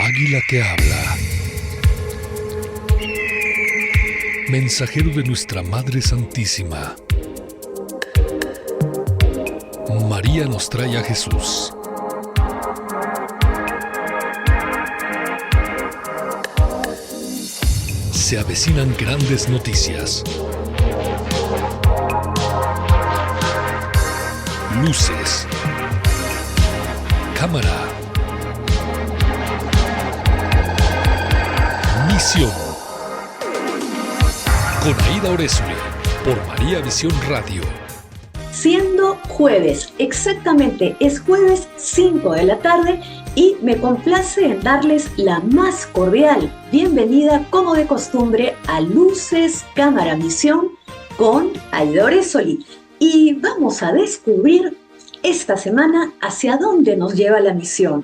águila que habla, mensajero de nuestra Madre Santísima. María nos trae a Jesús. Se avecinan grandes noticias. Luces. Cámara. Misión. Con Aida Oresme, por María Visión Radio. Siendo jueves, exactamente es jueves 5 de la tarde y me complace en darles la más cordial bienvenida, como de costumbre, a Luces, Cámara, Misión con Aida Oresme. Y vamos a descubrir esta semana hacia dónde nos lleva la misión.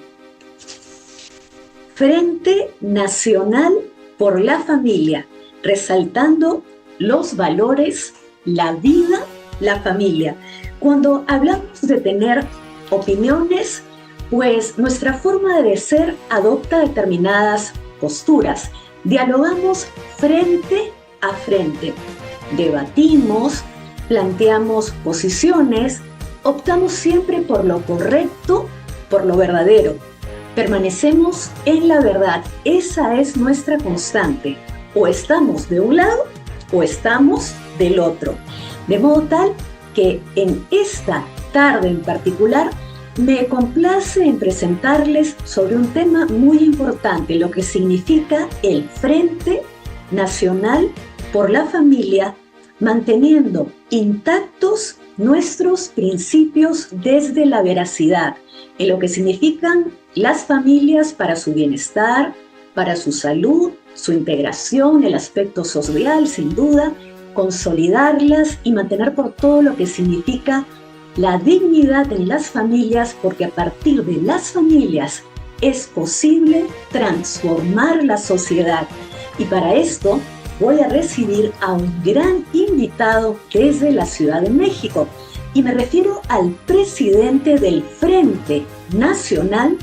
Frente Nacional por la Familia, resaltando los valores, la vida, la familia. Cuando hablamos de tener opiniones, pues nuestra forma de ser adopta determinadas posturas. Dialogamos frente a frente, debatimos, planteamos posiciones, optamos siempre por lo correcto, por lo verdadero. Permanecemos en la verdad. Esa es nuestra constante. O estamos de un lado o estamos del otro. De modo tal que en esta tarde en particular me complace en presentarles sobre un tema muy importante, lo que significa el Frente Nacional por la Familia, manteniendo intactos nuestros principios desde la veracidad, en lo que significan las familias para su bienestar, para su salud, su integración, el aspecto social, sin duda, consolidarlas y mantener por todo lo que significa la dignidad en las familias, porque a partir de las familias es posible transformar la sociedad. Y para esto voy a recibir a un gran invitado desde la Ciudad de México. Y me refiero al presidente del Frente Nacional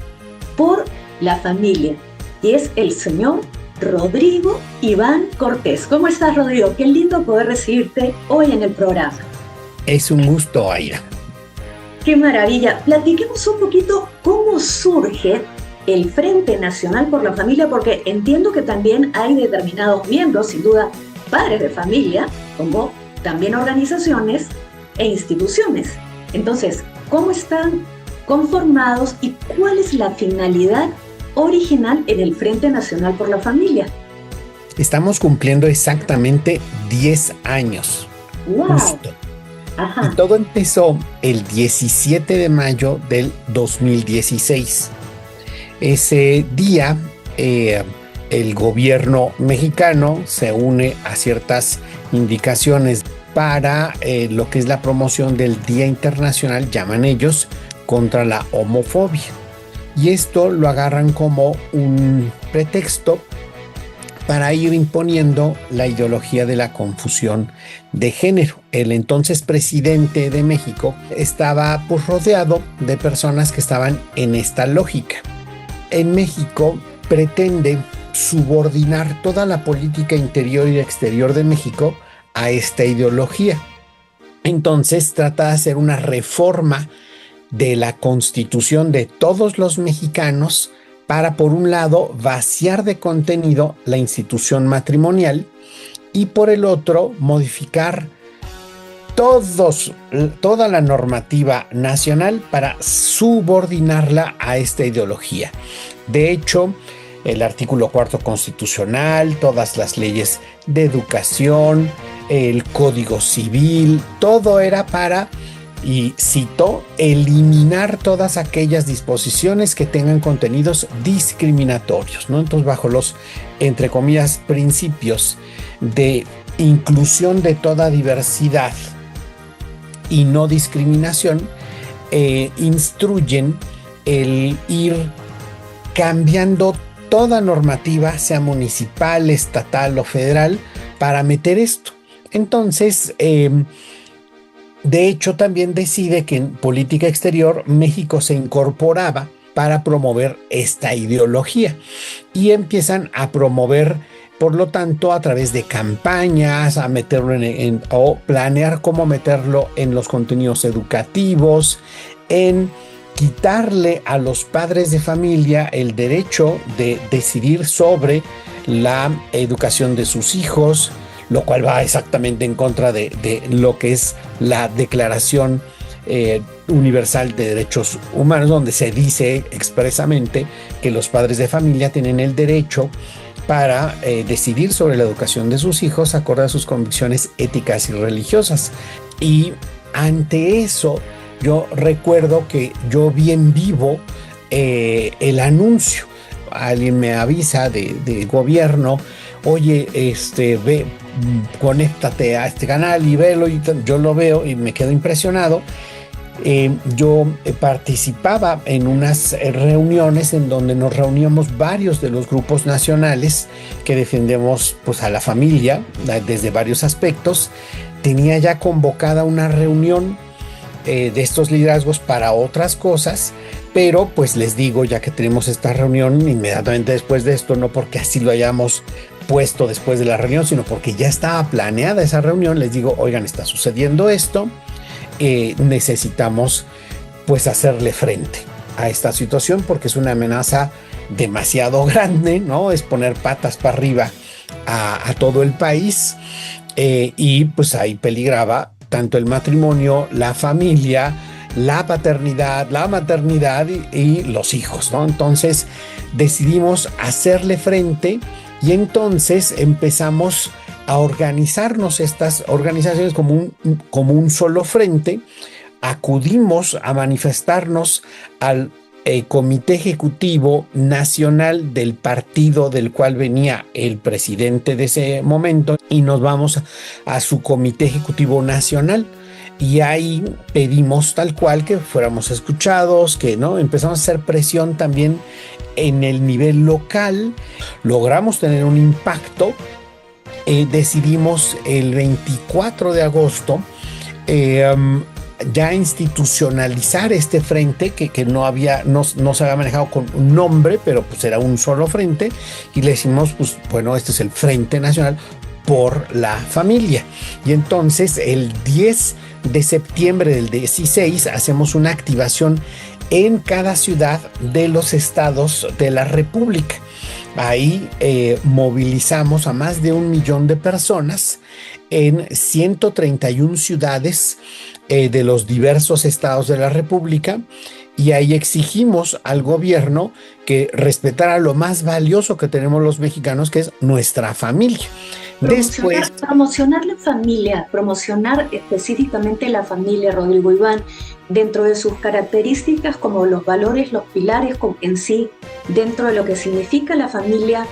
por la Familia. Y es el señor Rodrigo Iván Cortés. ¿Cómo estás, Rodrigo? Qué lindo poder recibirte hoy en el programa. Es un gusto, Aira. Qué maravilla. Platiquemos un poquito cómo surge el Frente Nacional por la Familia, porque entiendo que también hay determinados miembros, sin duda, padres de familia, como también organizaciones e instituciones. Entonces, ¿cómo están conformados y cuál es la finalidad original en el Frente Nacional por la Familia? Estamos cumpliendo exactamente 10 años. ¡Wow! Justo. Ajá. Y todo empezó el 17 de mayo del 2016. Ese día, el gobierno mexicano se une a ciertas indicaciones para lo que es la promoción del Día Internacional, llaman ellos, contra la homofobia. Y esto lo agarran como un pretexto para ir imponiendo la ideología de la confusión de género. El entonces presidente de México estaba pues rodeado de personas que estaban en esta lógica. En México pretende subordinar toda la política interior y exterior de México a esta ideología. Entonces trata de hacer una reforma de la Constitución de todos los mexicanos para, por un lado, vaciar de contenido la institución matrimonial y, por el otro, modificar toda la normativa nacional para subordinarla a esta ideología. De hecho, el artículo 4 constitucional, todas las leyes de educación, el Código Civil, todo era para, y cito, eliminar todas aquellas disposiciones que tengan contenidos discriminatorios, ¿no? Entonces, bajo los, entre comillas, principios de inclusión de toda diversidad y no discriminación, instruyen el ir cambiando toda normativa, sea municipal, estatal o federal, para meter esto. Entonces, de hecho, también decide que en política exterior México se incorporaba para promover esta ideología y empiezan a promover, por lo tanto, a través de campañas, a meterlo o planear cómo meterlo en los contenidos educativos, en quitarle a los padres de familia el derecho de decidir sobre la educación de sus hijos, lo cual va exactamente en contra de lo que es la Declaración Universal de Derechos Humanos, donde se dice expresamente que los padres de familia tienen el derecho para decidir sobre la educación de sus hijos acorde a sus convicciones éticas y religiosas. Y ante eso, yo recuerdo que yo vi en vivo el anuncio. Alguien me avisa de gobierno, oye, ve, conéctate a este canal y velo, y yo lo veo y me quedo impresionado. Yo participaba en unas reuniones en donde nos reuníamos varios de los grupos nacionales que defendemos pues a la familia desde varios aspectos. Tenía ya convocada una reunión de estos liderazgos para otras cosas, pero pues les digo, ya que tenemos esta reunión inmediatamente después de esto, no porque así lo hayamos puesto después de la reunión, sino porque ya estaba planeada esa reunión, les digo, oigan, está sucediendo esto, necesitamos pues hacerle frente a esta situación porque es una amenaza demasiado grande, ¿no? Es poner patas para arriba a todo el país, y pues ahí peligraba tanto el matrimonio, la familia, la paternidad, la maternidad y los hijos, ¿no? Entonces decidimos hacerle frente y entonces empezamos a organizarnos estas organizaciones como un solo frente. Acudimos a manifestarnos al Comité Ejecutivo Nacional del partido del cual venía el presidente de ese momento y nos vamos a su Comité Ejecutivo Nacional. Y ahí pedimos tal cual que fuéramos escuchados, que no empezamos a hacer presión también en el nivel local. Logramos tener un impacto. Decidimos el 24 de agosto ya institucionalizar este frente que no se había manejado con un nombre, pero pues era un solo frente, y le decimos, pues bueno, este es el Frente Nacional por la Familia. Y entonces el 10 de septiembre del 16 hacemos una activación en cada ciudad de los estados de la República. Ahí movilizamos a más de 1 millón de personas en 131 ciudades de los diversos estados de la República, y ahí exigimos al gobierno que respetara lo más valioso que tenemos los mexicanos, que es nuestra familia. Promocionar la familia, promocionar específicamente la familia, Rodrigo Iván, dentro de sus características como los valores, los pilares en sí, dentro de lo que significa la familia,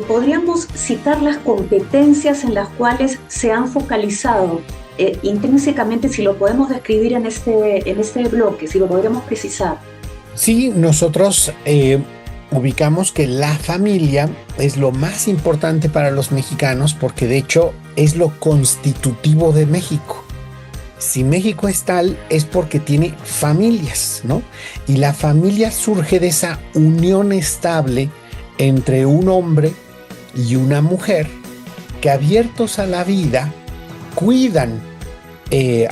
podríamos citar las competencias en las cuales se han focalizado intrínsecamente, si lo podemos describir en este bloque, si lo podríamos precisar. Sí, nosotros ubicamos que la familia es lo más importante para los mexicanos porque de hecho es lo constitutivo de México. Si México es tal es porque tiene familias, ¿no? Y la familia surge de esa unión estable entre un hombre y una mujer que, abiertos a la vida, cuidan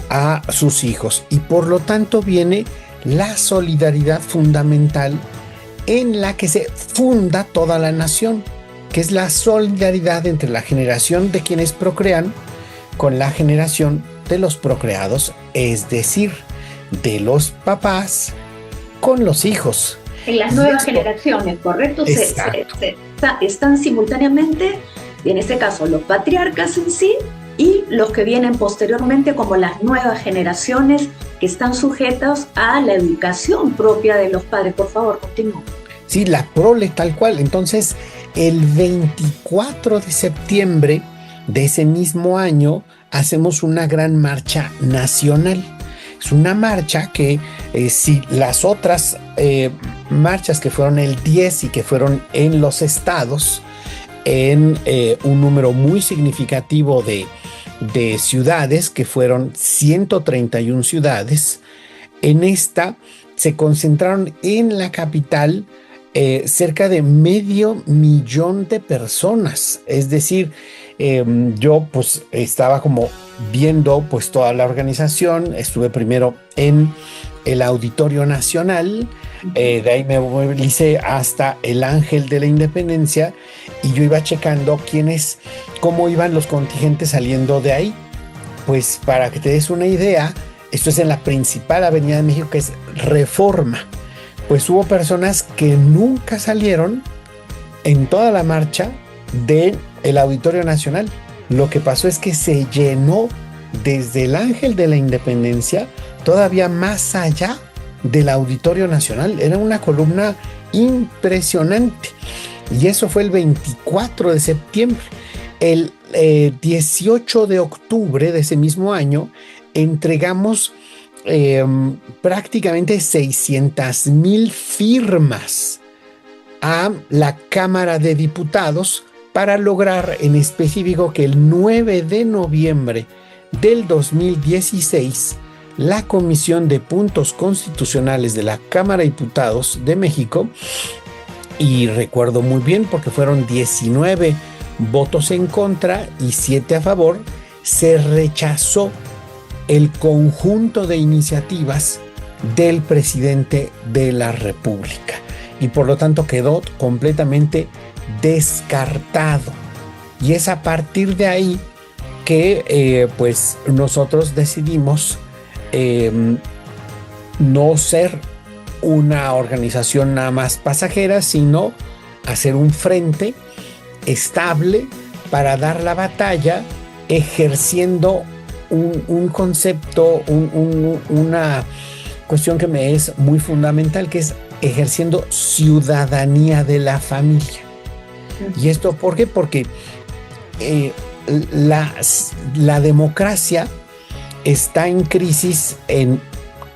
a sus hijos, y por lo tanto viene la solidaridad fundamental en la que se funda toda la nación, que es la solidaridad entre la generación de quienes procrean con la generación de los procreados, es decir, de los papás con los hijos. En las nuevas generaciones, ¿correcto? Están simultáneamente, en este caso, los patriarcas en sí y los que vienen posteriormente como las nuevas generaciones que están sujetas a la educación propia de los padres. Por favor, continúa. Sí, la prole tal cual. Entonces, el 24 de septiembre de ese mismo año hacemos una gran marcha nacional. Es una marcha que si las otras marchas que fueron el 10 y que fueron en los estados, en un número muy significativo de ciudades, que fueron 131 ciudades, en esta se concentraron en la capital cerca de 500,000 de personas. Es decir, yo pues estaba como viendo pues toda la organización. Estuve primero en el Auditorio Nacional, de ahí me movilicé hasta el Ángel de la Independencia y yo iba checando cómo iban los contingentes saliendo de ahí. Pues para que te des una idea, esto es en la principal avenida de México, que es Reforma. Pues hubo personas que nunca salieron en toda la marcha del Auditorio Nacional. Lo que pasó es que se llenó desde el Ángel de la Independencia todavía más allá del Auditorio Nacional. Era una columna impresionante. Y eso fue el 24 de septiembre. El 18 de octubre de ese mismo año entregamos prácticamente 600,000 firmas a la Cámara de Diputados para lograr en específico que el 9 de noviembre del 2016 la Comisión de Puntos Constitucionales de la Cámara de Diputados de México, y recuerdo muy bien porque fueron 19 votos en contra y 7 a favor, se rechazó el conjunto de iniciativas del presidente de la República y por lo tanto quedó completamente descartado. Y es a partir de ahí que pues nosotros decidimos no ser una organización nada más pasajera, sino hacer un frente estable para dar la batalla, ejerciendo un concepto, una cuestión que me es muy fundamental, que es ejerciendo ciudadanía de la familia. ¿Y esto por qué? Porque la democracia está en crisis en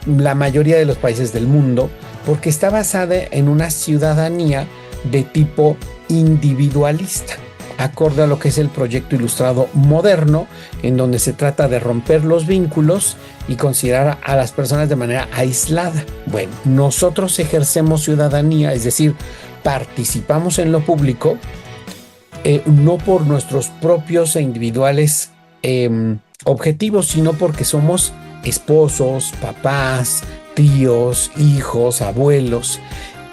la mayoría de los países del mundo porque está basada en una ciudadanía de tipo individualista, acorde a lo que es el proyecto ilustrado moderno, en donde se trata de romper los vínculos y considerar a las personas de manera aislada. Bueno, nosotros ejercemos ciudadanía, es decir, participamos en lo público, no por nuestros propios e individuales objetivos, sino porque somos esposos, papás, tíos, hijos, abuelos,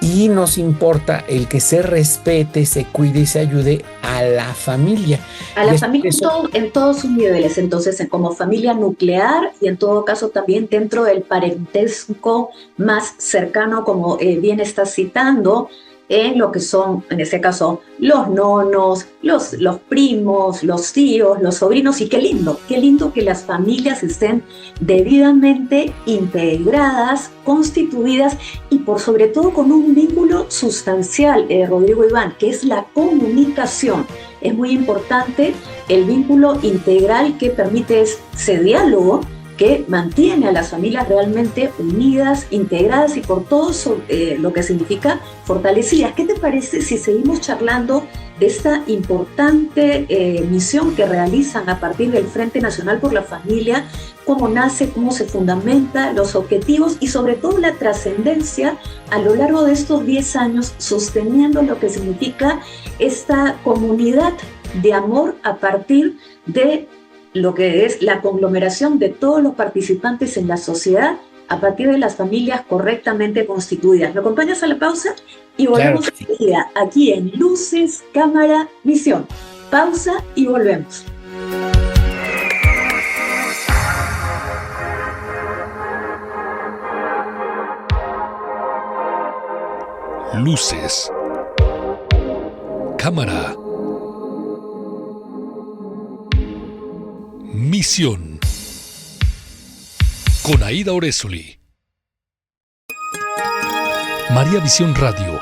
y nos importa el que se respete, se cuide y se ayude a la familia. A la familia en todos sus niveles, entonces como familia nuclear y en todo caso también dentro del parentesco más cercano, como bien estás citando, en lo que son, en este caso, los nonos, los primos, los tíos, los sobrinos, y qué lindo que las familias estén debidamente integradas, constituidas y por sobre todo con un vínculo sustancial, Rodrigo Iván, que es la comunicación. Es muy importante el vínculo integral que permite ese diálogo que mantiene a las familias realmente unidas, integradas y por todo lo que significa fortalecidas. ¿Qué te parece si seguimos charlando de esta importante misión que realizan a partir del Frente Nacional por la Familia? Cómo nace, cómo se fundamenta, los objetivos y sobre todo la trascendencia a lo largo de estos 10 años sosteniendo lo que significa esta comunidad de amor a partir de lo que es la conglomeración de todos los participantes en la sociedad a partir de las familias correctamente constituidas. ¿Me acompañas a la pausa? Y volvemos enseguida, aquí en Luces, Cámara, Misión. Pausa y volvemos. Luces, Cámara, Misión, con Aida Orezoli. María Visión Radio.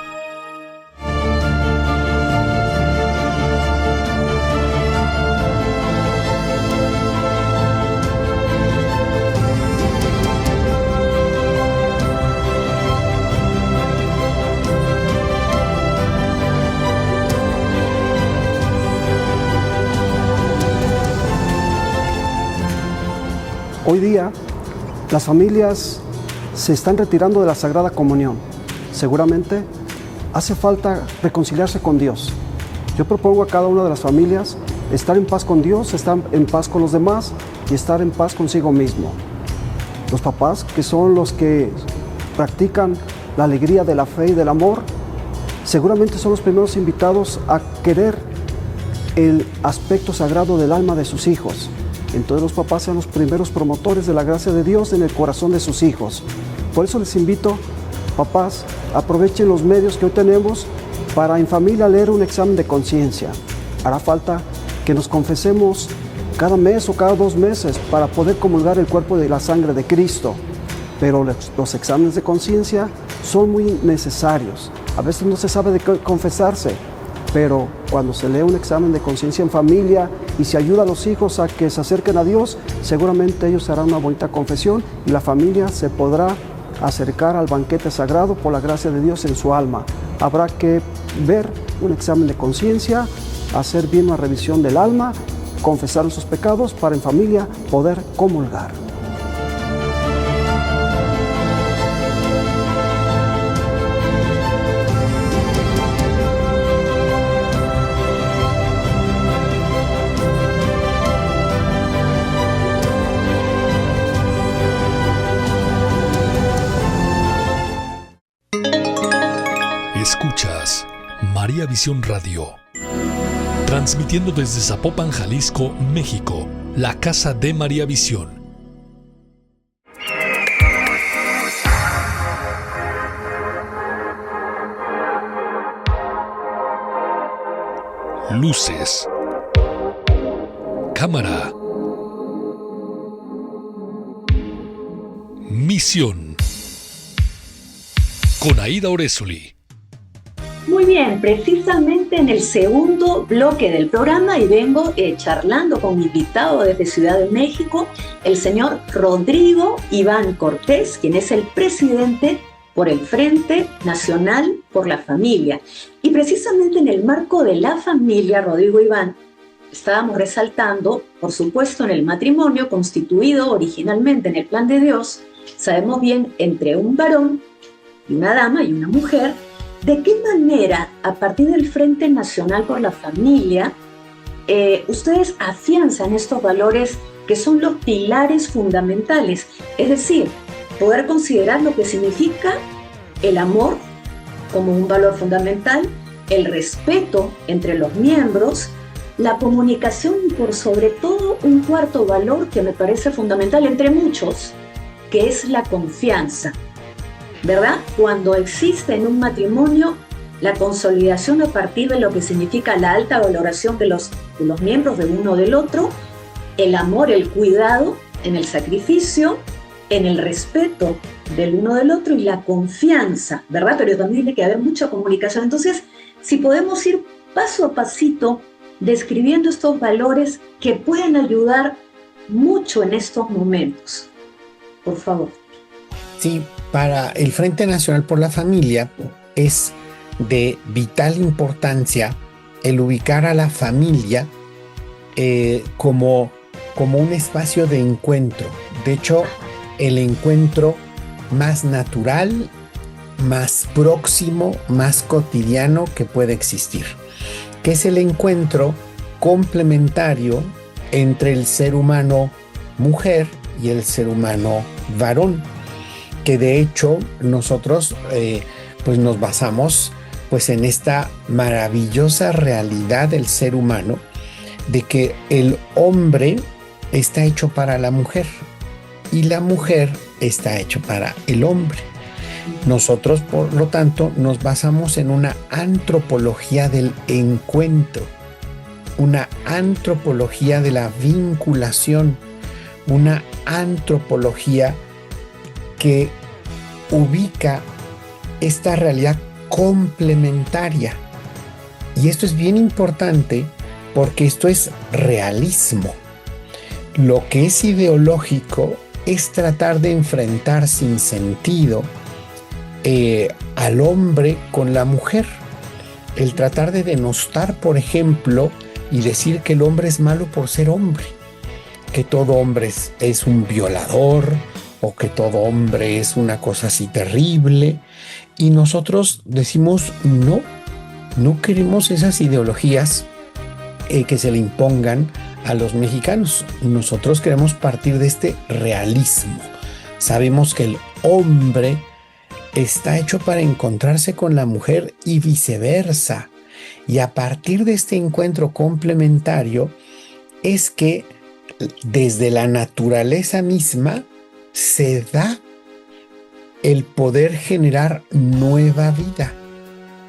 Hoy día, las familias se están retirando de la Sagrada Comunión. Seguramente hace falta reconciliarse con Dios. Yo propongo a cada una de las familias estar en paz con Dios, estar en paz con los demás y estar en paz consigo mismo. Los papás, que son los que practican la alegría de la fe y del amor, seguramente son los primeros invitados a querer el aspecto sagrado del alma de sus hijos. Entonces los papás sean los primeros promotores de la gracia de Dios en el corazón de sus hijos. Por eso les invito, papás, aprovechen los medios que hoy tenemos para en familia leer un examen de conciencia. Hará falta que nos confesemos cada mes o cada 2 meses para poder comulgar el cuerpo de la sangre de Cristo. Pero los exámenes de conciencia son muy necesarios. A veces no se sabe de qué confesarse, pero cuando se lee un examen de conciencia en familia y se ayuda a los hijos a que se acerquen a Dios, seguramente ellos harán una bonita confesión y la familia se podrá acercar al banquete sagrado por la gracia de Dios en su alma. Habrá que ver un examen de conciencia, hacer bien una revisión del alma, confesar sus pecados para en familia poder comulgar. Escuchas María Visión Radio, transmitiendo desde Zapopan, Jalisco, México, la casa de María Visión. Luces, cámara, misión, con Aida Orezoli. Muy bien, precisamente en el segundo bloque del programa y vengo charlando con mi invitado desde Ciudad de México, el señor Rodrigo Iván Cortés, quien es el presidente por el Frente Nacional por la Familia. Y precisamente en el marco de la familia, Rodrigo Iván, estábamos resaltando, por supuesto, en el matrimonio constituido originalmente en el plan de Dios, sabemos bien, entre un varón y una dama y una mujer, ¿de qué manera, a partir del Frente Nacional por la Familia, ustedes afianzan estos valores que son los pilares fundamentales? Es decir, poder considerar lo que significa el amor como un valor fundamental, el respeto entre los miembros, la comunicación y por sobre todo un cuarto valor que me parece fundamental entre muchos, que es la confianza. ¿Verdad? Cuando existe en un matrimonio la consolidación a partir de lo que significa la alta valoración de los miembros de uno del otro, el amor, el cuidado, en el sacrificio, en el respeto del uno del otro y la confianza, ¿verdad? Pero también tiene que haber mucha comunicación. Entonces, si podemos ir paso a pasito describiendo estos valores que pueden ayudar mucho en estos momentos. Por favor. Sí, para el Frente Nacional por la Familia es de vital importancia el ubicar a la familia como un espacio de encuentro. De hecho, el encuentro más natural, más próximo, más cotidiano que puede existir, que es el encuentro complementario entre el ser humano mujer y el ser humano varón, que de hecho nosotros pues nos basamos pues en esta maravillosa realidad del ser humano, de que el hombre está hecho para la mujer y la mujer está hecho para el hombre. Nosotros, por lo tanto, nos basamos en una antropología del encuentro, una antropología de la vinculación, una antropología que ubica esta realidad complementaria. Y esto es bien importante porque esto es realismo. Lo que es ideológico es tratar de enfrentar sin sentido al hombre con la mujer. El tratar de denostar, por ejemplo, y decir que el hombre es malo por ser hombre, que todo hombre es un violador, o que todo hombre es una cosa así terrible. Y nosotros decimos no queremos esas ideologías que se le impongan a los mexicanos. Nosotros queremos partir de este realismo. Sabemos que el hombre está hecho para encontrarse con la mujer y viceversa. Y a partir de este encuentro complementario es que desde la naturaleza misma se da el poder generar nueva vida.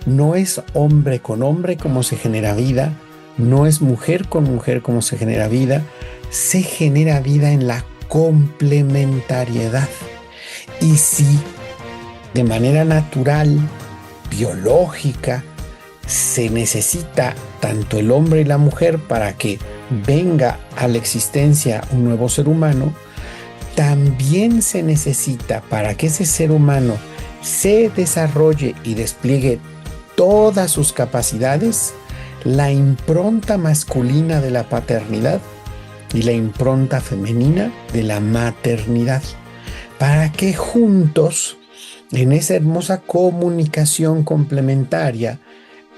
No es hombre con hombre como se genera vida, no es mujer con mujer como se genera vida, se genera vida en la complementariedad. Y si de manera natural, biológica, se necesita tanto el hombre y la mujer para que venga a la existencia un nuevo ser humano, también se necesita para que ese ser humano se desarrolle y despliegue todas sus capacidades, la impronta masculina de la paternidad y la impronta femenina de la maternidad, para que juntos, en esa hermosa comunicación complementaria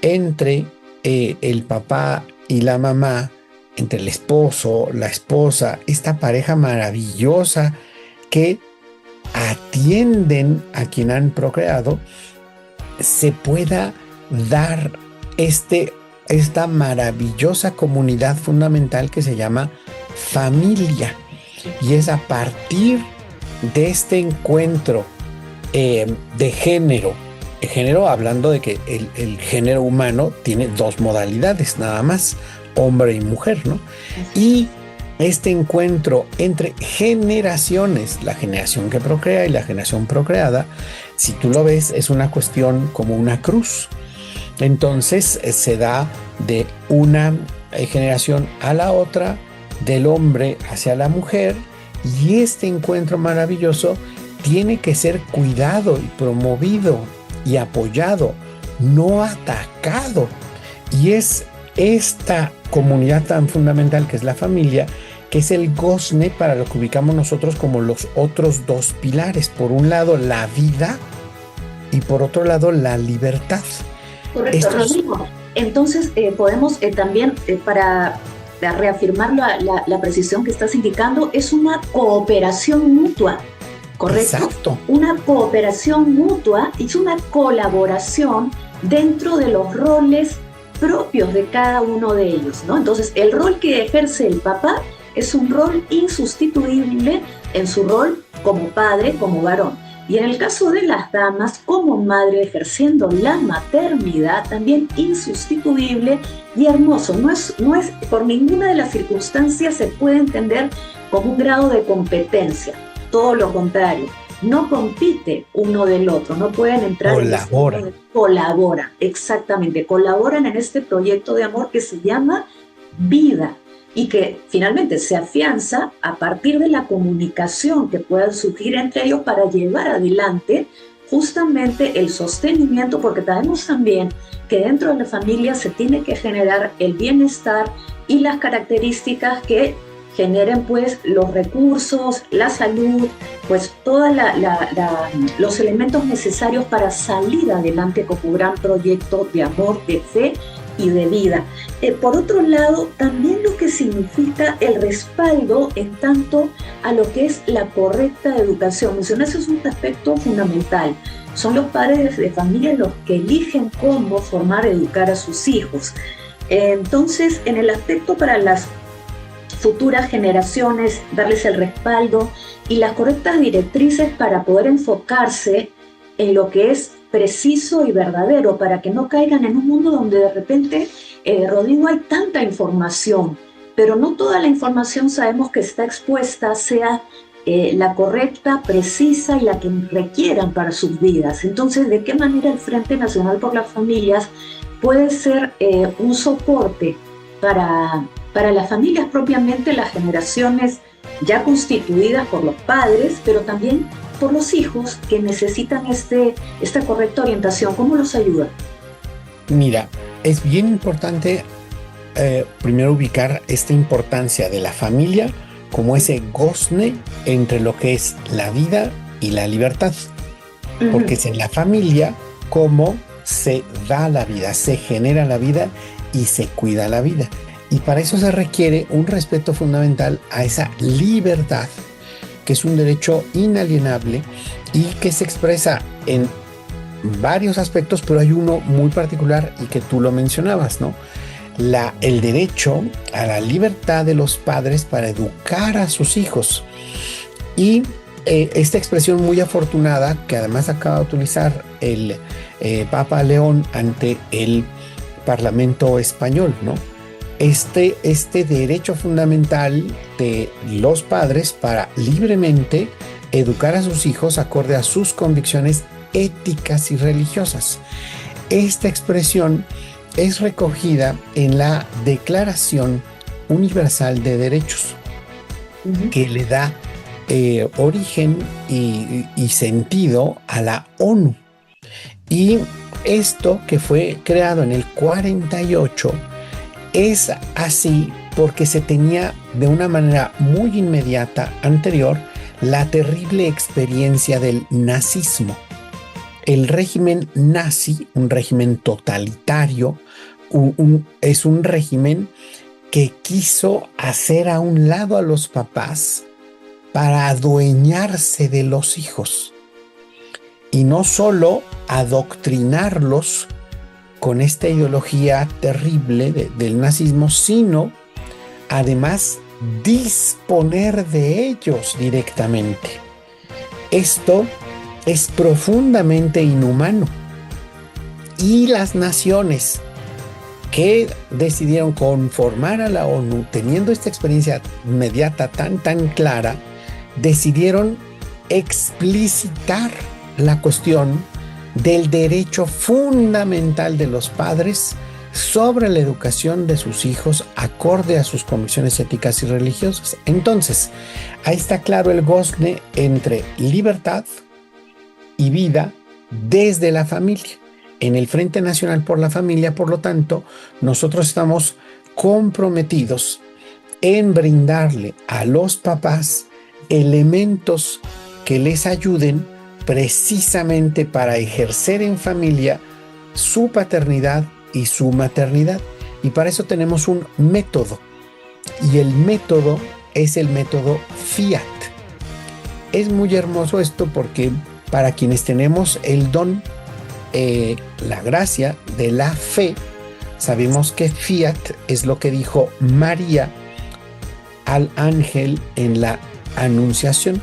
entre el papá y la mamá, entre el esposo, la esposa, esta pareja maravillosa que atienden a quien han procreado, se pueda dar esta maravillosa comunidad fundamental que se llama familia. Y es a partir de este encuentro de género hablando de que el género humano tiene dos modalidades nada más, hombre y mujer, ¿no? Y este encuentro entre generaciones, la generación que procrea y la generación procreada, si tú lo ves, es una cuestión como una cruz. Entonces se da de una generación a la otra, del hombre hacia la mujer, y este encuentro maravilloso tiene que ser cuidado y promovido y apoyado, no atacado. Y es esta comunidad tan fundamental que es la familia, que es el gozne para lo que ubicamos nosotros como los otros dos pilares. Por un lado, la vida, y por otro lado, la libertad. Correcto, Rodrigo. Entonces, podemos también, para reafirmar la precisión que estás indicando, es una cooperación mutua, ¿correcto? Exacto. Una cooperación mutua es una colaboración dentro de los roles propios de cada uno de ellos, ¿no? Entonces, el rol que ejerce el papá es un rol insustituible en su rol como padre, como varón. Y en el caso de las damas, como madre ejerciendo la maternidad, también insustituible y hermoso. No es por ninguna de las circunstancias se puede entender como un grado de competencia. Todo lo contrario, no compite uno del otro, no pueden entrar Colaboran. Colaboran, exactamente, colaboran en este proyecto de amor que se llama vida, y que finalmente se afianza a partir de la comunicación que pueda surgir entre ellos para llevar adelante justamente el sostenimiento, porque sabemos también que dentro de la familia se tiene que generar el bienestar y las características que generen pues los recursos, la salud, pues todos los elementos necesarios para salir adelante como un gran proyecto de amor, de fe y de vida. Por otro lado, también lo que significa el respaldo en tanto a lo que es la correcta educación. Mencionaste un aspecto fundamental. Son los padres de familia los que eligen cómo formar, educar a sus hijos. Entonces, en el aspecto para las futuras generaciones, darles el respaldo y las correctas directrices para poder enfocarse en lo que es preciso y verdadero, para que no caigan en un mundo donde de repente, Rodrigo, hay tanta información, pero no toda la información sabemos que está expuesta sea la correcta, precisa y la que requieran para sus vidas. Entonces, ¿de qué manera el Frente Nacional por las Familias puede ser un soporte para las familias propiamente, las generaciones ya constituidas por los padres, pero también por los hijos que necesitan esta correcta orientación? ¿Cómo los ayuda? Mira, es bien importante primero ubicar esta importancia de la familia como ese gozne entre lo que es la vida y la libertad. Porque es en la familia como se da la vida, se genera la vida y se cuida la vida. Y para eso se requiere un respeto fundamental a esa libertad, que es un derecho inalienable y que se expresa en varios aspectos, pero hay uno muy particular y que tú lo mencionabas, ¿no? El derecho a la libertad de los padres para educar a sus hijos. Y esta expresión muy afortunada que además acaba de utilizar el Papa León ante el Parlamento español, ¿no? Este derecho fundamental de los padres para libremente educar a sus hijos acorde a sus convicciones éticas y religiosas. Esta expresión es recogida en la Declaración Universal de Derechos, que le da origen y sentido a la ONU. Y esto, que fue creado en el 48, es así porque se tenía de una manera muy inmediata anterior la terrible experiencia del nazismo. El régimen nazi, un régimen totalitario, es un régimen que quiso hacer a un lado a los papás para adueñarse de los hijos. Y no solo adoctrinarlos con esta ideología terrible del nazismo, sino además disponer de ellos directamente. Esto es profundamente inhumano. Y las naciones que decidieron conformar a la ONU, teniendo esta experiencia inmediata tan clara, decidieron explicitar la cuestión del derecho fundamental de los padres sobre la educación de sus hijos acorde a sus convicciones éticas y religiosas. Entonces, ahí está claro el gozne entre libertad y vida desde la familia. En el Frente Nacional por la Familia, por lo tanto, nosotros estamos comprometidos en brindarle a los papás elementos que les ayuden precisamente para ejercer en familia su paternidad y su maternidad. Y para eso tenemos un método. Y el método es el método Fiat. Es muy hermoso esto porque para quienes tenemos el don, la gracia de la fe, sabemos que Fiat es lo que dijo María al ángel en la Anunciación: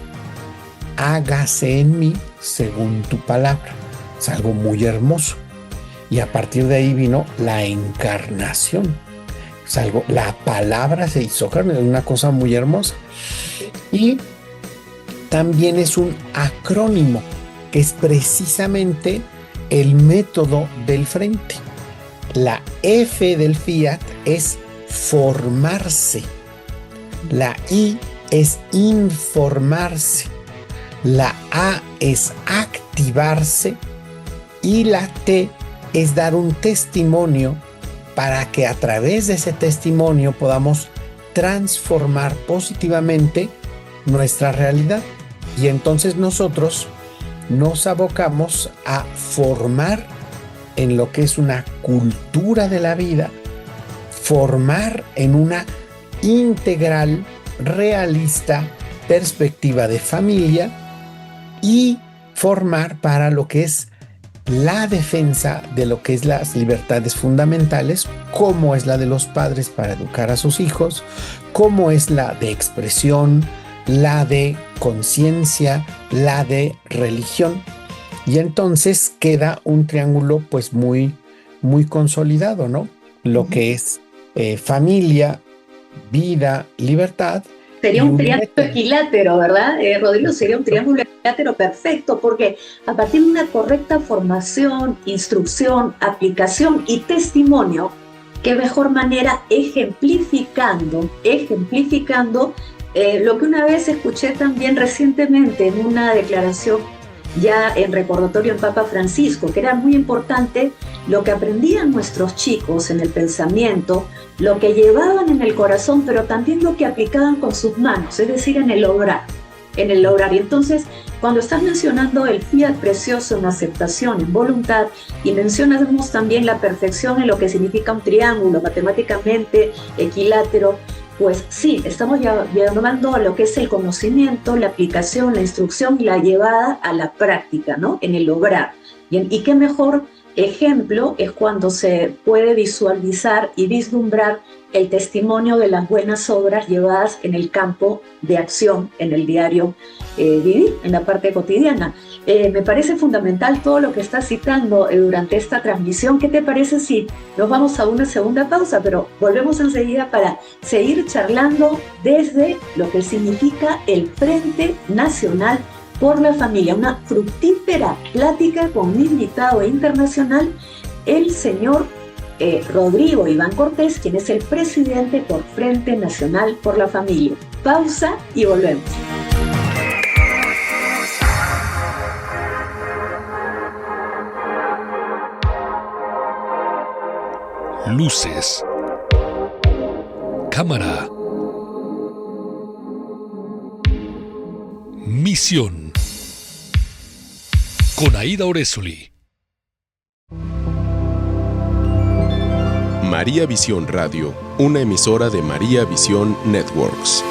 hágase en mí según tu palabra. Es algo muy hermoso. Y a partir de ahí vino la encarnación. Es algo, la palabra se hizo carne, es una cosa muy hermosa. Y también es un acrónimo, que es precisamente el método del frente. La F del Fiat es formarse. La I es informarse. La A es activarse. Y la T es dar un testimonio para que a través de ese testimonio podamos transformar positivamente nuestra realidad. Y entonces nosotros nos abocamos a formar en lo que es una cultura de la vida, formar en una integral, realista perspectiva de familia y formar para lo que es la defensa de lo que es las libertades fundamentales, como es la de los padres para educar a sus hijos, como es la de expresión, la de conciencia, la de religión. Y entonces queda un triángulo pues muy consolidado, ¿no? Lo que es familia, vida, libertad. Sería un triángulo equilátero, ¿verdad, Rodrigo? Sería un triángulo equilátero perfecto, porque a partir de una correcta formación, instrucción, aplicación y testimonio, qué mejor manera ejemplificando lo que una vez escuché también recientemente en una declaración ya en recordatorio en Papa Francisco, que era muy importante lo que aprendían nuestros chicos en el pensamiento, lo que llevaban en el corazón, pero también lo que aplicaban con sus manos, es decir, en el obrar. Y entonces, cuando estás mencionando el fiat precioso en aceptación, en voluntad, y mencionamos también la perfección en lo que significa un triángulo, matemáticamente equilátero, pues sí, estamos llevando a lo que es el conocimiento, la aplicación, la instrucción y la llevada a la práctica, ¿no? En el obrar. Y qué mejor ejemplo es cuando se puede visualizar y vislumbrar el testimonio de las buenas obras llevadas en el campo de acción, en el diario vivir, en la parte cotidiana. Me parece fundamental todo lo que estás citando durante esta transmisión. ¿Qué te parece si nos vamos a una segunda pausa? Pero volvemos enseguida para seguir charlando desde lo que significa el Frente Nacional por la Familia, una fructífera plática con un invitado internacional, el señor Rodrigo Iván Cortés, quien es el presidente por Frente Nacional por la Familia. Pausa y volvemos. Luces. Cámara. Misión. Con Aida Orezoli. María Visión Radio, una emisora de María Visión Networks.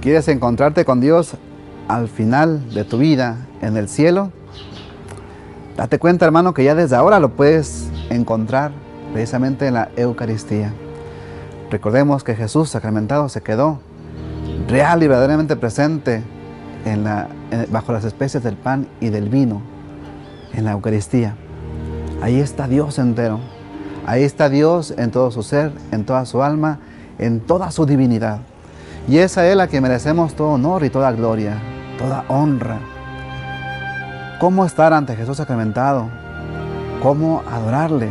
¿Quieres encontrarte con Dios al final de tu vida en el cielo? Date cuenta, hermano, que ya desde ahora lo puedes encontrar precisamente en la Eucaristía. Recordemos que Jesús sacramentado se quedó real y verdaderamente presente bajo las especies del pan y del vino en la Eucaristía. Ahí está Dios entero. Ahí está Dios en todo su ser, en toda su alma, en toda su divinidad. Y es a Él a quien merecemos todo honor y toda gloria, toda honra. ¿Cómo estar ante Jesús sacramentado? ¿Cómo adorarle?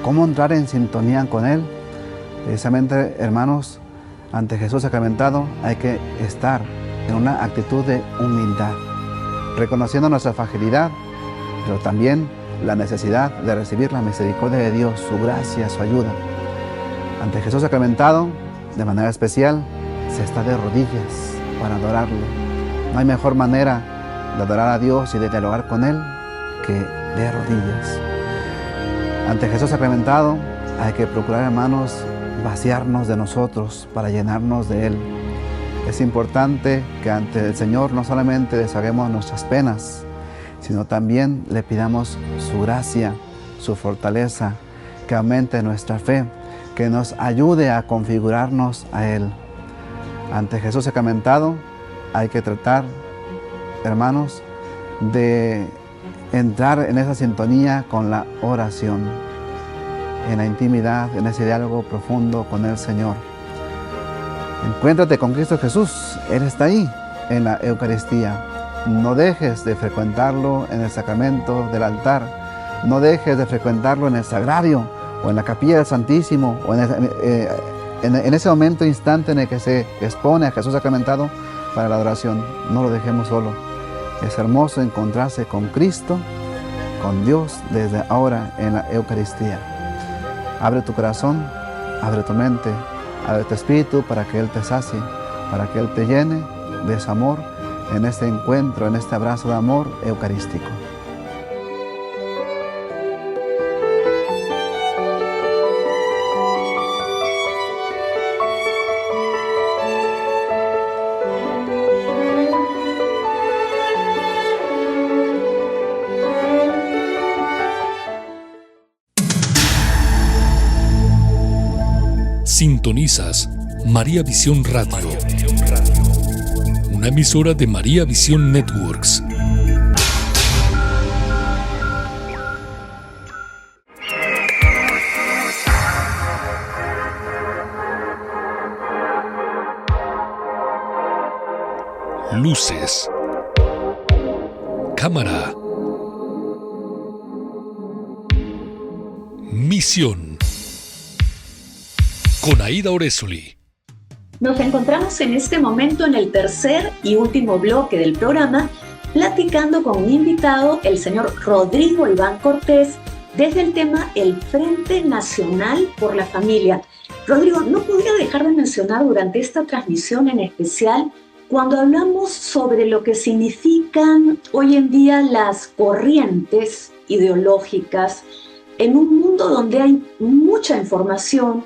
¿Cómo entrar en sintonía con Él? Precisamente, hermanos, ante Jesús sacramentado hay que estar en una actitud de humildad, reconociendo nuestra fragilidad, pero también la necesidad de recibir la misericordia de Dios, su gracia, su ayuda. Ante Jesús sacramentado, de manera especial, se está de rodillas para adorarlo. No hay mejor manera de adorar a Dios y de dialogar con Él que de rodillas. Ante Jesús sacramentado hay que procurar, hermanos, vaciarnos de nosotros para llenarnos de Él. Es importante que ante el Señor no solamente deshaguemos nuestras penas, sino también le pidamos su gracia, su fortaleza, que aumente nuestra fe, que nos ayude a configurarnos a Él. Ante Jesús sacramentado hay que tratar, hermanos, de entrar en esa sintonía con la oración, en la intimidad, en ese diálogo profundo con el Señor. Encuéntrate con Cristo Jesús, Él está ahí en la Eucaristía. No dejes de frecuentarlo en el sacramento del altar, no dejes de frecuentarlo en el sagrario o en la capilla del Santísimo o en ese momento, instante en el que se expone a Jesús sacramentado para la adoración. No lo dejemos solo. Es hermoso encontrarse con Cristo, con Dios, desde ahora en la Eucaristía. Abre tu corazón, abre tu mente, abre tu espíritu para que Él te sacie, para que Él te llene de ese amor en este encuentro, en este abrazo de amor eucarístico. Sintonizas María Visión Radio, una emisora de María Visión Networks. Luces. Cámara. Misión. Con Aida Orezoli. Nos encontramos en este momento en el tercer y último bloque del programa, platicando con un invitado, el señor Rodrigo Iván Cortés, desde el tema El Frente Nacional por la Familia. Rodrigo, no podría dejar de mencionar durante esta transmisión en especial, cuando hablamos sobre lo que significan hoy en día las corrientes ideológicas, en un mundo donde hay mucha información,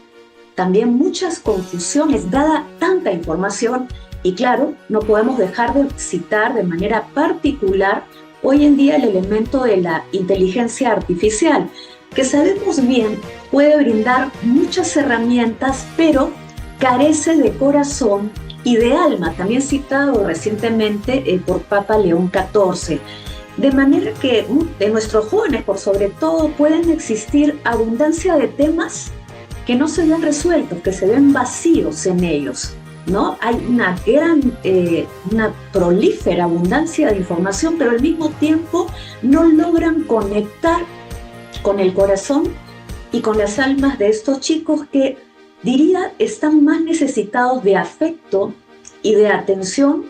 también muchas confusiones, dada tanta información, y claro, no podemos dejar de citar de manera particular hoy en día el elemento de la inteligencia artificial, que sabemos bien puede brindar muchas herramientas, pero carece de corazón y de alma, también citado recientemente por Papa León XIV. De manera que de nuestros jóvenes, por sobre todo, pueden existir abundancia de temas que no se ven resueltos, que se ven vacíos en ellos, ¿no? Hay una una prolífera abundancia de información, pero al mismo tiempo no logran conectar con el corazón y con las almas de estos chicos que, diría, están más necesitados de afecto y de atención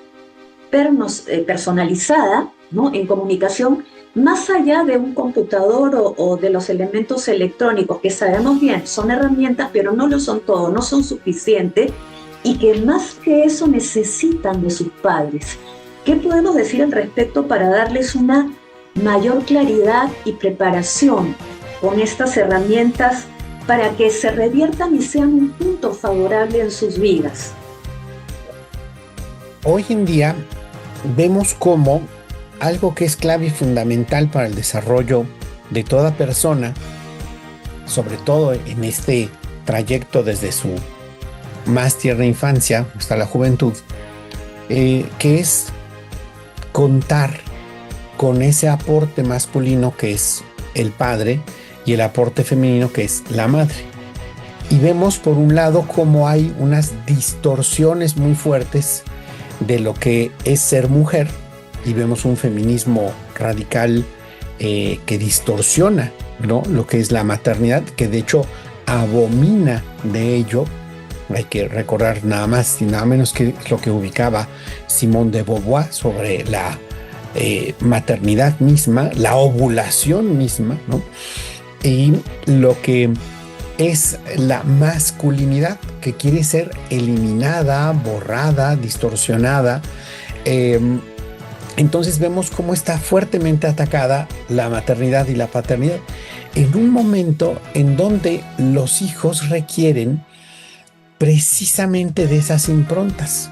personalizada, ¿no? En comunicación, más allá de un computador o de los elementos electrónicos, que sabemos bien, son herramientas, pero no lo son todo, no son suficientes, y que más que eso necesitan de sus padres. ¿Qué podemos decir al respecto para darles una mayor claridad y preparación con estas herramientas para que se reviertan y sean un punto favorable en sus vidas? Hoy en día vemos cómo algo que es clave y fundamental para el desarrollo de toda persona, sobre todo en este trayecto desde su más tierna infancia hasta la juventud, que es contar con ese aporte masculino que es el padre y el aporte femenino que es la madre. Y vemos por un lado cómo hay unas distorsiones muy fuertes de lo que es ser mujer, y vemos un feminismo radical que distorsiona, ¿no?, lo que es la maternidad, que de hecho abomina de ello. Hay que recordar nada más y nada menos que lo que ubicaba Simone de Beauvoir sobre la maternidad misma, la ovulación misma, ¿no?, y lo que es la masculinidad, que quiere ser eliminada, borrada, distorsionada. Entonces vemos cómo está fuertemente atacada la maternidad y la paternidad en un momento en donde los hijos requieren precisamente de esas improntas.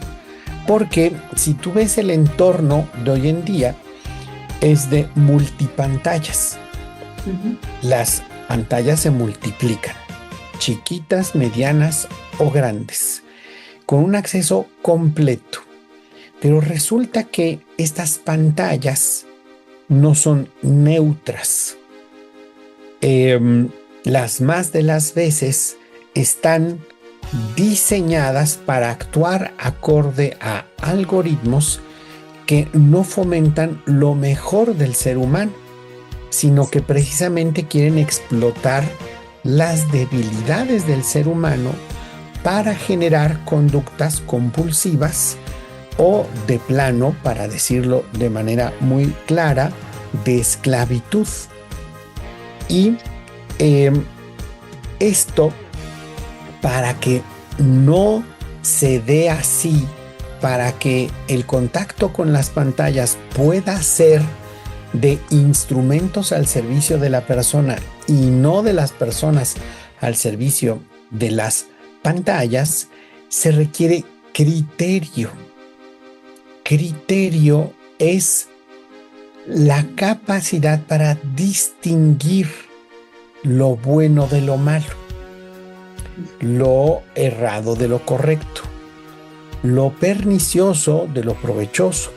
Porque si tú ves el entorno de hoy en día, es de multipantallas. Las pantallas se multiplican, chiquitas, medianas o grandes, con un acceso completo. Pero resulta que estas pantallas no son neutras. Las más de las veces están diseñadas para actuar acorde a algoritmos que no fomentan lo mejor del ser humano, sino que precisamente quieren explotar las debilidades del ser humano para generar conductas compulsivas o de plano, para decirlo de manera muy clara, de esclavitud. Y esto, para que no se dé así, para que el contacto con las pantallas pueda ser de instrumentos al servicio de la persona y no de las personas al servicio de las pantallas, se requiere criterio. Criterio es la capacidad para distinguir lo bueno de lo malo, lo errado de lo correcto, lo pernicioso de lo provechoso,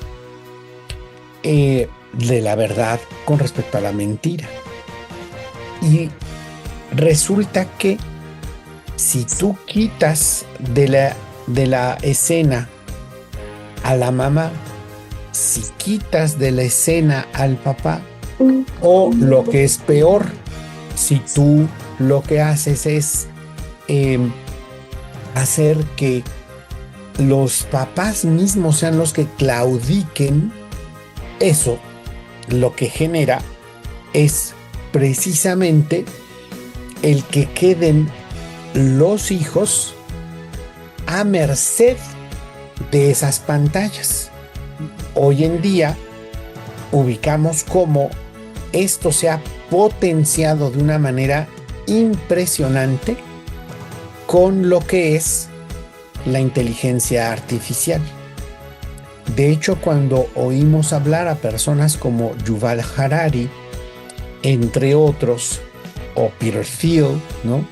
de la verdad con respecto a la mentira. Y resulta que si tú quitas de la escena a la mamá si quitas de la escena al papá, o lo que es peor, si tú lo que haces es hacer que los papás mismos sean los que claudiquen, eso lo que genera es precisamente el que queden los hijos a merced de esas pantallas. Hoy en día ubicamos cómo esto se ha potenciado de una manera impresionante con lo que es la inteligencia artificial. De hecho, cuando oímos hablar a personas como Yuval Harari, entre otros, o Peter Thiel, ¿no?,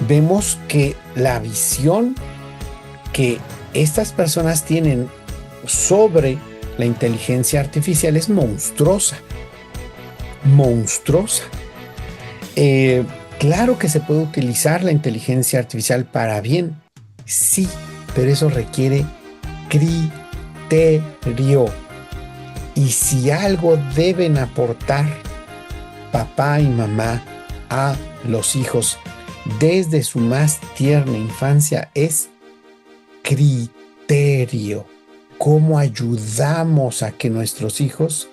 vemos que la visión que estas personas tienen sobre la inteligencia artificial es monstruosa. Claro que se puede utilizar la inteligencia artificial para bien, sí, pero eso requiere criterio. Y si algo deben aportar papá y mamá a los hijos desde su más tierna infancia es criterio. ¿Cómo ayudamos a que nuestros hijos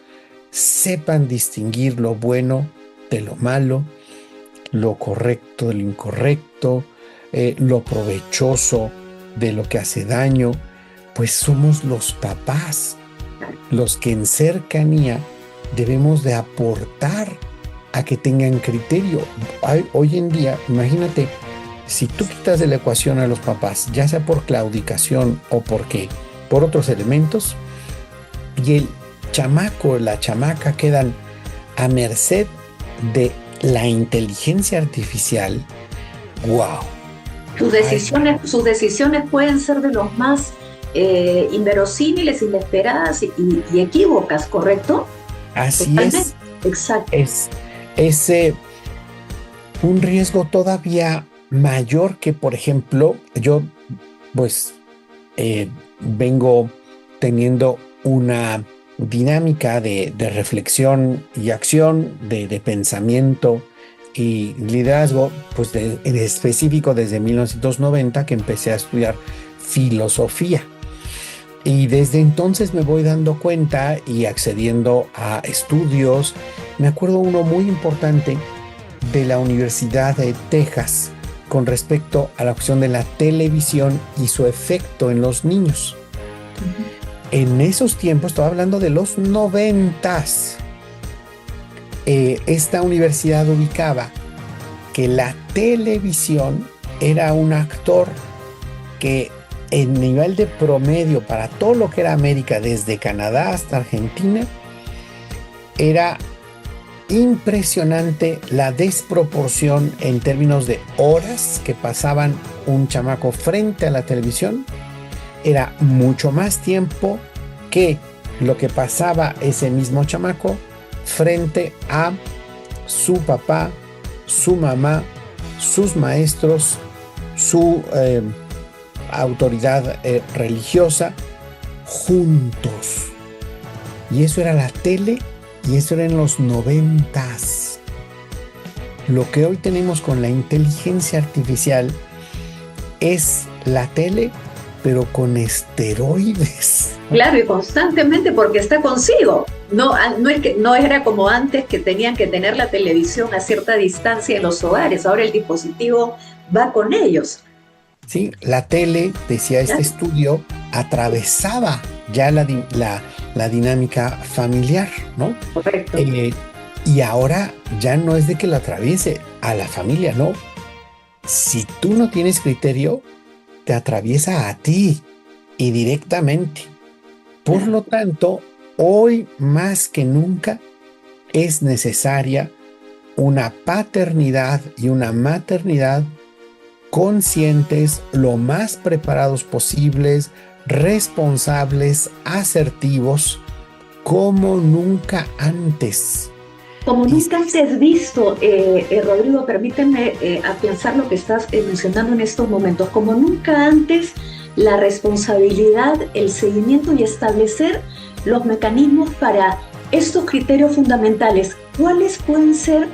sepan distinguir lo bueno de lo malo, lo correcto de lo incorrecto, lo provechoso de lo que hace daño? Pues somos los papás los que en cercanía debemos de aportar a que tengan criterio. Hoy en día, imagínate, si tú quitas de la ecuación a los papás, ya sea por claudicación o por otros elementos, y el chamaco, la chamaca quedan a merced de la inteligencia artificial. ¡Wow! Sus decisiones pueden ser de los más inverosímiles, inesperadas y equívocas, ¿correcto? Así Totalmente. es. Exacto. Es un riesgo todavía mayor que, por ejemplo, yo pues vengo teniendo una dinámica de reflexión y acción, de pensamiento y liderazgo, pues en específico desde 1990 que empecé a estudiar filosofía. Y desde entonces me voy dando cuenta y accediendo a estudios. Me acuerdo uno muy importante de la Universidad de Texas con respecto a la cuestión de la televisión y su efecto en los niños. En esos tiempos, estoy hablando de los 90s, esta universidad ubicaba que la televisión era un actor que en nivel de promedio para todo lo que era América, desde Canadá hasta Argentina, era impresionante la desproporción en términos de horas que pasaban un chamaco frente a la televisión. Era mucho más tiempo que lo que pasaba ese mismo chamaco frente a su papá, su mamá, sus maestros, su autoridad religiosa, juntos. Y eso era la tele, y eso era en los 90s. Lo que hoy tenemos con la inteligencia artificial es la tele, pero con esteroides. Claro, y constantemente porque está consigo. No era como antes que tenían que tener la televisión a cierta distancia en los hogares. Ahora el dispositivo va con ellos. Sí, la tele, decía este estudio, atravesaba ya la dinámica familiar, ¿no? Correcto. Y ahora ya no es de que la atraviese a la familia, no. Si tú no tienes criterio, te atraviesa a ti y directamente. Por lo tanto, hoy más que nunca es necesaria una paternidad y una maternidad conscientes, lo más preparados posibles, responsables, asertivos, como nunca antes. Como nunca antes visto, Rodrigo, permíteme pensar lo que estás mencionando en estos momentos. Como nunca antes, la responsabilidad, el seguimiento y establecer los mecanismos para estos criterios fundamentales? ¿Cuáles pueden ser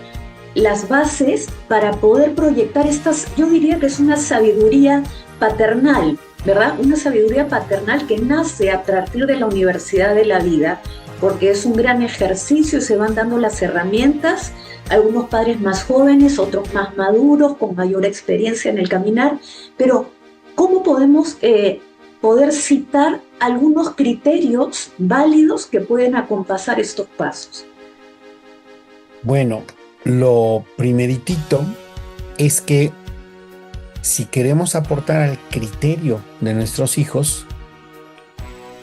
las bases para poder proyectar estas? Yo diría que es una sabiduría paternal, ¿verdad? Una sabiduría paternal que nace a partir de la universidad de la vida, porque es un gran ejercicio y se van dando las herramientas, algunos padres más jóvenes, otros más maduros, con mayor experiencia en el caminar, pero ¿cómo podemos poder citar algunos criterios válidos que pueden acompasar estos pasos? Bueno, lo primeritito es que si queremos aportar al criterio de nuestros hijos,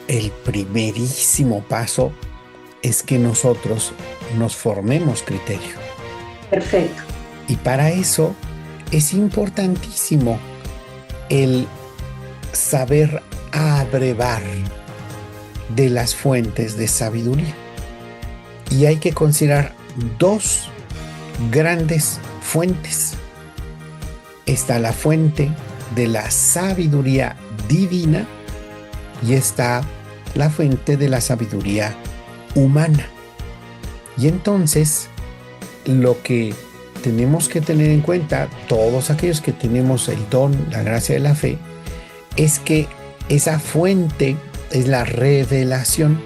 el primerísimo paso es que nosotros nos formemos criterio. Perfecto. Y para eso es importantísimo el saber abrevar de las fuentes de sabiduría. Y hay que considerar dos grandes fuentes. Está la fuente de la sabiduría divina y está la fuente de la sabiduría humana. Y entonces, lo que tenemos que tener en cuenta, todos aquellos que tenemos el don, la gracia de la fe, es que esa fuente es la revelación.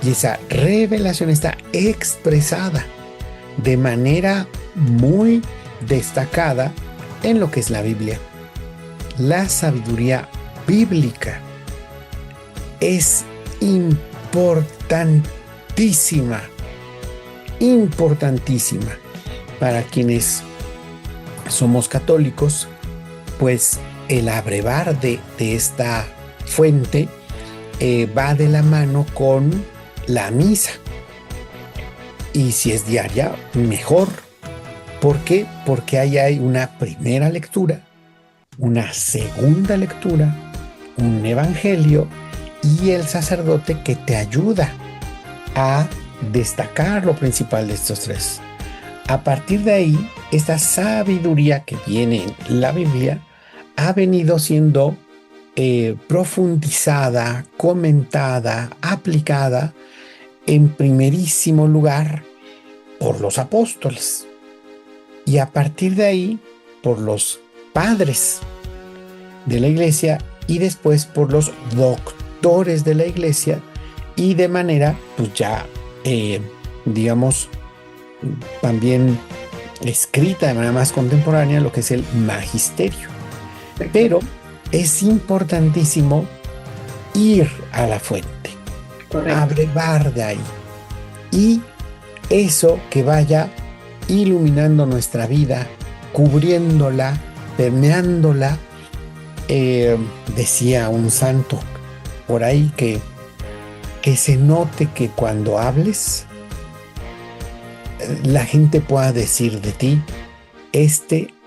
Y esa revelación está expresada de manera muy destacada en lo que es la Biblia. La sabiduría bíblica es importantísima para quienes somos católicos, pues el abrevar de esta fuente va de la mano con la misa. Y si es diaria, mejor. ¿Por qué? Porque ahí hay una primera lectura, una segunda lectura, un evangelio y el sacerdote que te ayuda a destacar lo principal de estos tres. A partir de ahí, esta sabiduría que viene en la Biblia ha venido siendo profundizada, comentada, aplicada en primerísimo lugar por los apóstoles y a partir de ahí por los padres de la iglesia y después por los doctores de la iglesia y de manera pues ya digamos también escrita de manera más contemporánea lo que es el magisterio. Pero es importantísimo ir a la fuente, abrevar de ahí y eso que vaya iluminando nuestra vida, cubriéndola, permeándola. Decía un santo por ahí que se note que cuando hables la gente pueda decir de ti,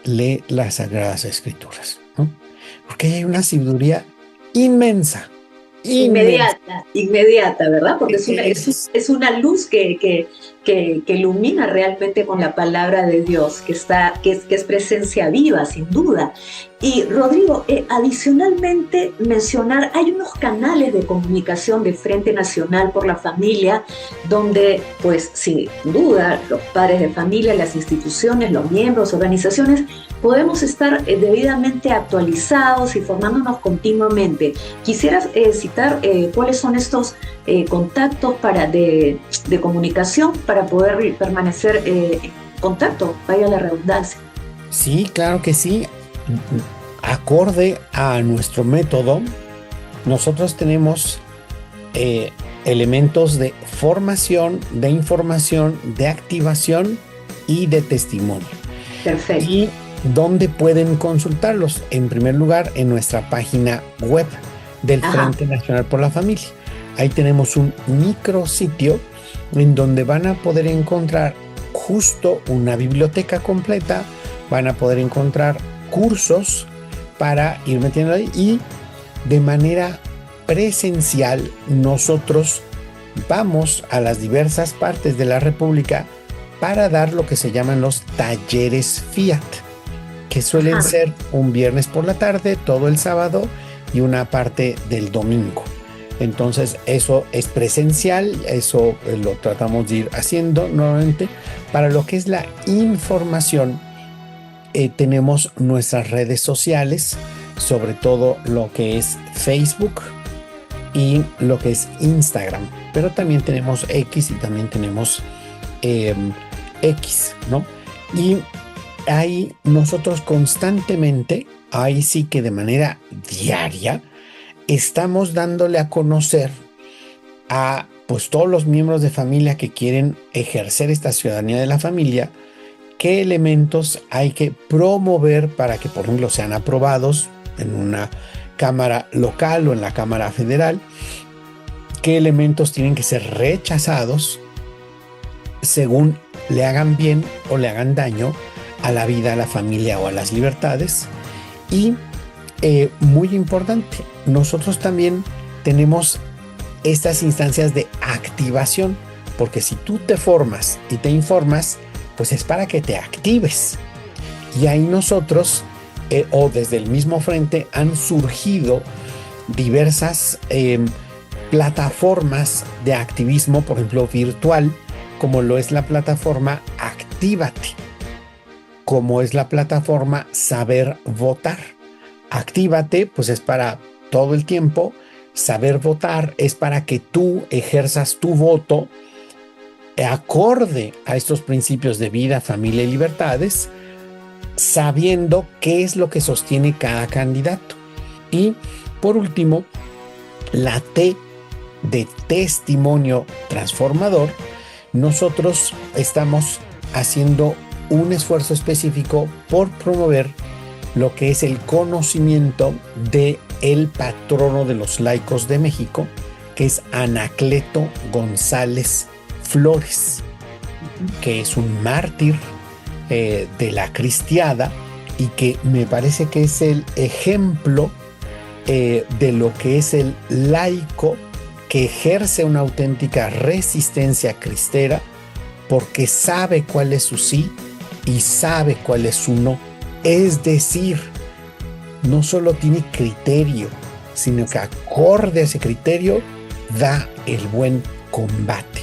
lee las Sagradas Escrituras, ¿no? Porque hay una sabiduría inmensa. Inmediata, ¿verdad? Porque es una luz que ilumina realmente con la palabra de Dios, que es presencia viva, sin duda. Y Rodrigo, adicionalmente mencionar, hay unos canales de comunicación de Frente Nacional por la Familia, donde, pues, sin duda, los padres de familia, las instituciones, los miembros, organizaciones, podemos estar debidamente actualizados y formándonos continuamente. Quisieras citar cuáles son estos contactos de comunicación para poder permanecer en contacto, vaya la redundancia. Sí, claro que sí. Acorde a nuestro método, nosotros tenemos elementos de formación, de información, de activación y de testimonio. Perfecto. Y ¿dónde pueden consultarlos? En primer lugar, en nuestra página web del Frente Nacional por la Familia. Ahí tenemos un micrositio en donde van a poder encontrar justo una biblioteca completa, van a poder encontrar cursos para ir metiendo ahí y de manera presencial nosotros vamos a las diversas partes de la República para dar lo que se llaman los talleres Fiat, que suelen ser un viernes por la tarde, todo el sábado y una parte del domingo. Entonces eso es presencial, eso lo tratamos de ir haciendo nuevamente. Para lo que es la información, tenemos nuestras redes sociales, sobre todo lo que es Facebook y lo que es Instagram, pero también tenemos X y también tenemos X, ¿no? Y ahí nosotros constantemente, ahí sí que de manera diaria, estamos dándole a conocer a pues todos los miembros de familia que quieren ejercer esta ciudadanía de la familia, qué elementos hay que promover para que, por ejemplo, sean aprobados en una cámara local o en la Cámara Federal, qué elementos tienen que ser rechazados según le hagan bien o le hagan daño a la vida, a la familia o a las libertades. Y muy importante, nosotros también tenemos estas instancias de activación, porque si tú te formas y te informas, pues es para que te actives. Y ahí nosotros, o desde el mismo frente, han surgido diversas plataformas de activismo, por ejemplo, virtual, como lo es la plataforma Actívate, como es la plataforma Saber Votar. Actívate, pues es para todo el tiempo. Saber Votar es para que tú ejerzas tu voto acorde a estos principios de vida, familia y libertades, sabiendo qué es lo que sostiene cada candidato. Y por último, la T de testimonio transformador. Nosotros estamos haciendo un esfuerzo específico por promover lo que es el conocimiento de el patrono de los laicos de México, que es Anacleto González Flores, que es un mártir de la cristiada y que me parece que es el ejemplo de lo que es el laico que ejerce una auténtica resistencia cristera, porque sabe cuál es su sí y sabe cuál es su no. Es decir, no solo tiene criterio, sino que acorde a ese criterio da el buen combate.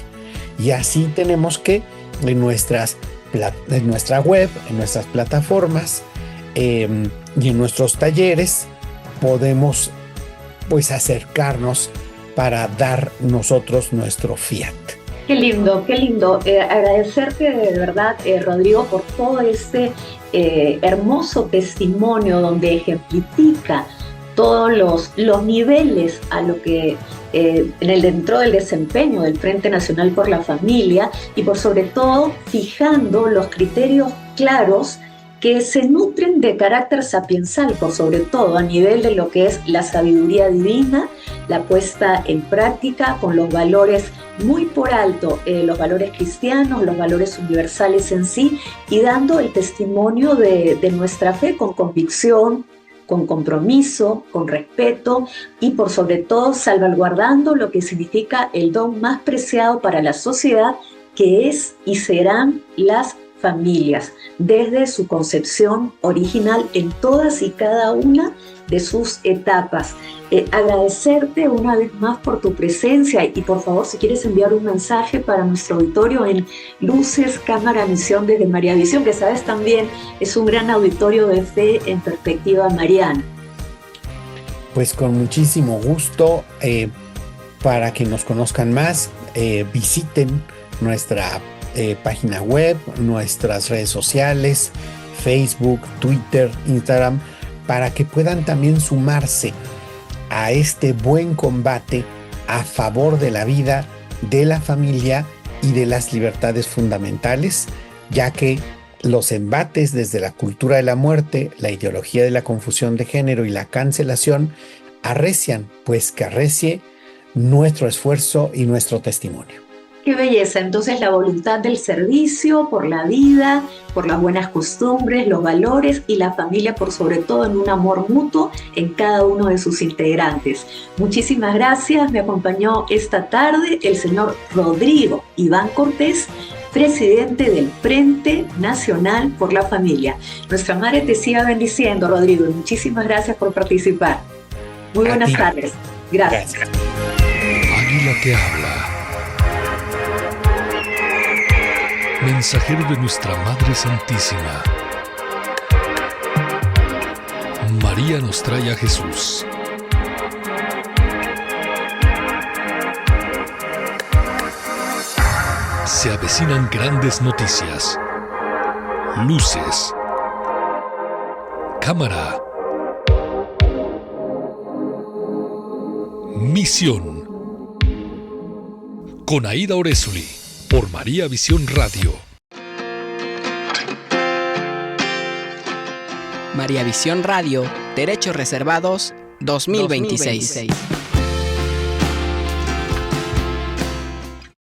Y así tenemos que en nuestra web, en nuestras plataformas y en nuestros talleres podemos pues acercarnos para dar nosotros nuestro fiat. Qué lindo, qué lindo. Agradecerte de verdad, Rodrigo, por todo este hermoso testimonio donde ejemplifica todos los niveles a lo que dentro del desempeño del Frente Nacional por la Familia y por sobre todo fijando los criterios claros que se nutren de carácter sapiensal, por sobre todo a nivel de lo que es la sabiduría divina, la puesta en práctica con los valores muy por alto, los valores cristianos, los valores universales en sí, y dando el testimonio de nuestra fe con convicción, con compromiso, con respeto y por sobre todo salvaguardando lo que significa el don más preciado para la sociedad, que es y serán las familias, desde su concepción original en todas y cada una de sus etapas. Agradecerte una vez más por tu presencia y por favor, si quieres enviar un mensaje para nuestro auditorio en Luces, Cámara, Misión desde María Visión, que sabes también es un gran auditorio de fe en perspectiva mariana. Pues con muchísimo gusto, para que nos conozcan más, visiten nuestra página web, nuestras redes sociales, Facebook, Twitter, Instagram, para que puedan también sumarse a este buen combate a favor de la vida, de la familia y de las libertades fundamentales, ya que los embates desde la cultura de la muerte, la ideología de la confusión de género y la cancelación arrecian, pues que arrecie nuestro esfuerzo y nuestro testimonio. Qué belleza, entonces la voluntad del servicio por la vida, por las buenas costumbres, los valores y la familia por sobre todo en un amor mutuo en cada uno de sus integrantes. Muchísimas gracias, me acompañó esta tarde el señor Rodrigo Iván Cortés, presidente del Frente Nacional por la Familia. Nuestra madre te siga bendiciendo, Rodrigo, y muchísimas gracias por participar. Muy buenas tardes. Gracias. águila que habla. Mensajero de nuestra Madre Santísima. María nos trae a Jesús. Se avecinan grandes noticias. Luces. Cámara. Misión. Con Aida Orezuli, por María Visión Radio. María Visión Radio, Derechos Reservados 2026.